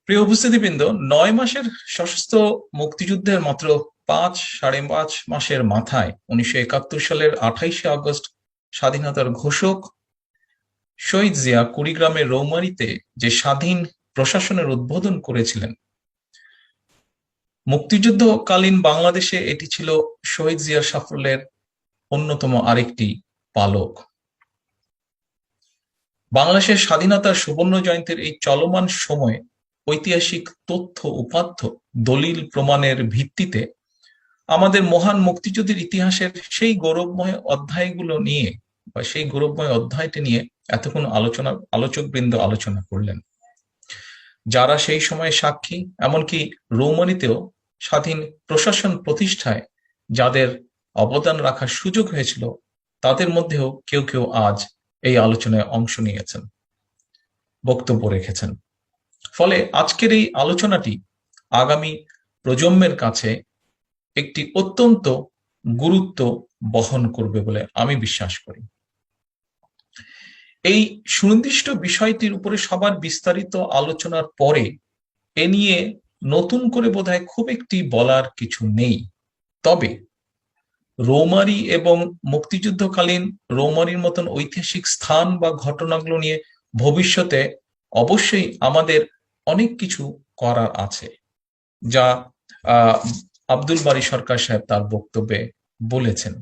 প্রিয় উপস্থিতিবৃন্দ, 9 মাসের সশস্ত্র মুক্তিযুদ্ধের মাত্র 5-5.5 মাসের মাথায় 1971 সালের 28শে আগস্ট স্বাধীনতার ঘোষক শহীদ জিয়া কুড়িগ্রামের রৌমারীতে যে স্বাধীন প্রশাসনের উদ্বোধন করেছিলেন, মুক্তিযুদ্ধকালীন বাংলাদেশে এটি ছিল শহীদ জিয়ার সাফল্যের অন্যতম আরেকটি পালক। বাংলাদেশের স্বাধীনতার সুবর্ণ জয়ন্তীর এই চলমান সময়ে ঐতিহাসিক তথ্য উপাত্ত দলিল প্রমাণের ভিত্তিতে আমাদের মহান মুক্তিযুদ্ধের ইতিহাসের সেই গৌরবময় অধ্যায়গুলো নিয়ে বা সেই গৌরবময় অধ্যায়টি নিয়ে এতক্ষণ আলোচকবৃন্দ আলোচনা করলেন। যারা সেই সময় সাক্ষী, এমনকি রৌমারীতেও স্বাধীন প্রশাসন প্রতিষ্ঠায় যাদের অবদান রাখার সুযোগ হয়েছিল, তাদের মধ্যেও কেউ কেউ আজ এই আলোচনায় অংশ নিয়েছেন, বক্তব্য রেখেছেন। ফলে আজকের এই আলোচনাটি আগামী প্রজন্মের কাছে একটি অত্যন্ত গুরুত্ব বহন করবে বলে আমি বিশ্বাস করি। এই সুনির্দিষ্ট বিষয়টির উপরে সবার বিস্তারিত আলোচনার পরে এ নিয়ে নতুন করে বোধহয় খুব একটি বলার কিছু নেই। তবে রৌমারী এবং মুক্তিযুদ্ধকালীন রৌমারীর মতন ঐতিহাসিক স্থান বা ঘটনাগুলো নিয়ে ভবিষ্যতে অবশ্যই আমাদের অনেক কিছু করার আছে, যা আব্দুল বারী সরকার সাহেব তার বক্তব্যে বলেছেন,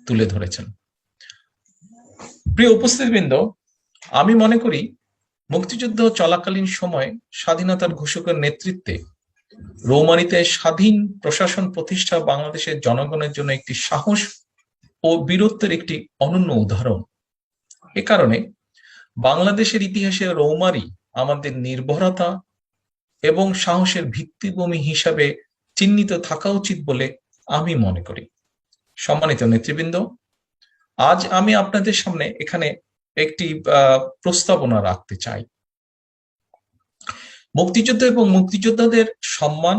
তুলে ধরেছেন। প্রিয় উপস্থিতিবৃন্দ, আমি মনে করি মুক্তিযুদ্ধ চলাকালীন সময় স্বাধীনতার ঘোষকের নেতৃত্বে রৌমারীতে স্বাধীন প্রশাসন প্রতিষ্ঠা বাংলাদেশের জনগণের জন্য একটি সাহস ও বীরত্বের একটি অনন্য উদাহরণ। এ কারণে বাংলাদেশের ইতিহাসে রৌমারী আমাদের নির্ভরতা এবং সাহসের ভিত্তিভূমি হিসাবে চিহ্নিত থাকা উচিত বলে আমি মনে করি। সম্মানিত নেতৃবৃন্দ, আজ আমি আপনাদের সামনে এখানে একটি প্রস্তাবনা রাখতে চাই। মুক্তিযুদ্ধ এবং মুক্তিযোদ্ধাদের সম্মান,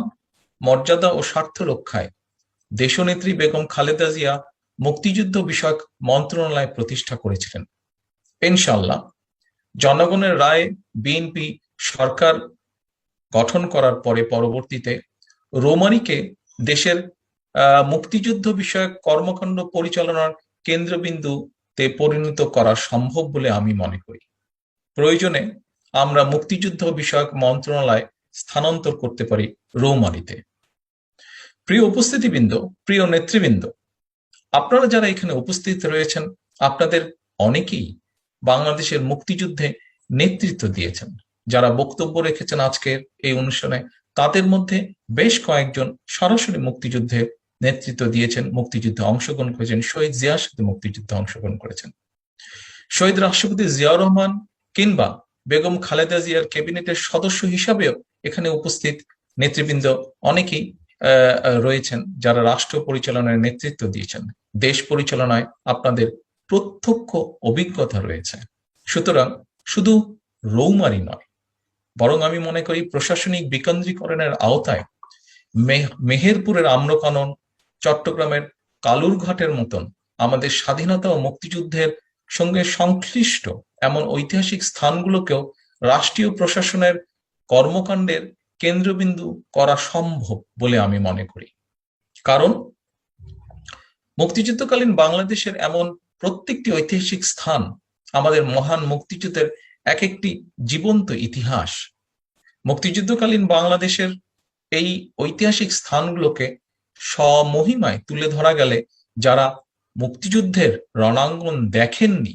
মর্যাদা ও স্বার্থ রক্ষায় দেশনেত্রী বেগম খালেদা জিয়া মুক্তিযুদ্ধ বিষয়ক মন্ত্রণালয় প্রতিষ্ঠা করেছিলেন। ইনশাআল্লাহ জনগণের রায় বিএনপি সরকার গঠন করার পরে পরবর্তীতে রৌমারীকে দেশের মুক্তিযুদ্ধ বিষয়ক কর্মকাণ্ড পরিচালনার কেন্দ্রবিন্দুতে পরিণত করা সম্ভব বলে আমি মনে করি। প্রয়োজনে আমরা মুক্তিযুদ্ধ বিষয়ক মন্ত্রণালয় স্থানান্তর করতে পারি রৌমারীতে। প্রিয় উপস্থিতিবৃন্দ, প্রিয় নেতৃবৃন্দ, আপনারা যারা এখানে উপস্থিত রয়েছেন, আপনাদের অনেকেই বাংলাদেশের মুক্তিযুদ্ধে নেতৃত্ব দিয়েছেন। যারা বক্তব্য রেখেছেন আজকের এই অনুষ্ঠানে, তাদের মধ্যে বেশ কয়েকজন সরাসরি মুক্তিযুদ্ধে নেতৃত্ব দিয়েছেন, মুক্তিযুদ্ধে অংশগ্রহণ করেছেন, শহীদ জিয়ার সাথে মুক্তিযুদ্ধে অংশগ্রহণ করেছেন। শহীদ রাষ্ট্রপতি জিয়াউর রহমান কিংবা বেগম খালেদা জিয়ার ক্যাবিনেটের সদস্য হিসাবেও এখানে উপস্থিত নেতৃবৃন্দ অনেকেই রয়েছেন, যারা রাষ্ট্র পরিচালনায় নেতৃত্ব দিয়েছেন। দেশ পরিচালনায় আপনাদের প্রত্যক্ষ অভিজ্ঞতা রয়েছে। সুতরাং শুধু রৌমারী নয়, বরং আমি মনে করি প্রশাসনিক বিকেন্দ্রীকরণের আওতায় মেহেরপুরের আম্রকানন, চট্টগ্রামের কালুরঘাটের মতন আমাদের স্বাধীনতা ও মুক্তিযুদ্ধের সঙ্গে সংশ্লিষ্ট এমন ঐতিহাসিক স্থানগুলোকেও রাষ্ট্রীয় প্রশাসনের কর্মকাণ্ডের কেন্দ্রবিন্দু করা সম্ভব বলে আমি মনে করি। কারণ মুক্তিযুদ্ধকালীন বাংলাদেশের এমন প্রত্যেকটি ঐতিহাসিক স্থান আমাদের মহান মুক্তিযুদ্ধের এক একটি জীবন্ত ইতিহাস। মুক্তিযুদ্ধকালীন বাংলাদেশের এই ঐতিহাসিক স্থানগুলোকে স্বমহিমায় তুলে ধরা গেলে যারা মুক্তিযুদ্ধের রণাঙ্গন দেখেননি,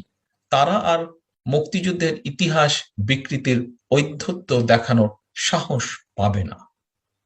তারা আর মুক্তিযুদ্ধের ইতিহাস বিকৃতির ঔদ্ধত্য দেখানোর সাহস পাবে না।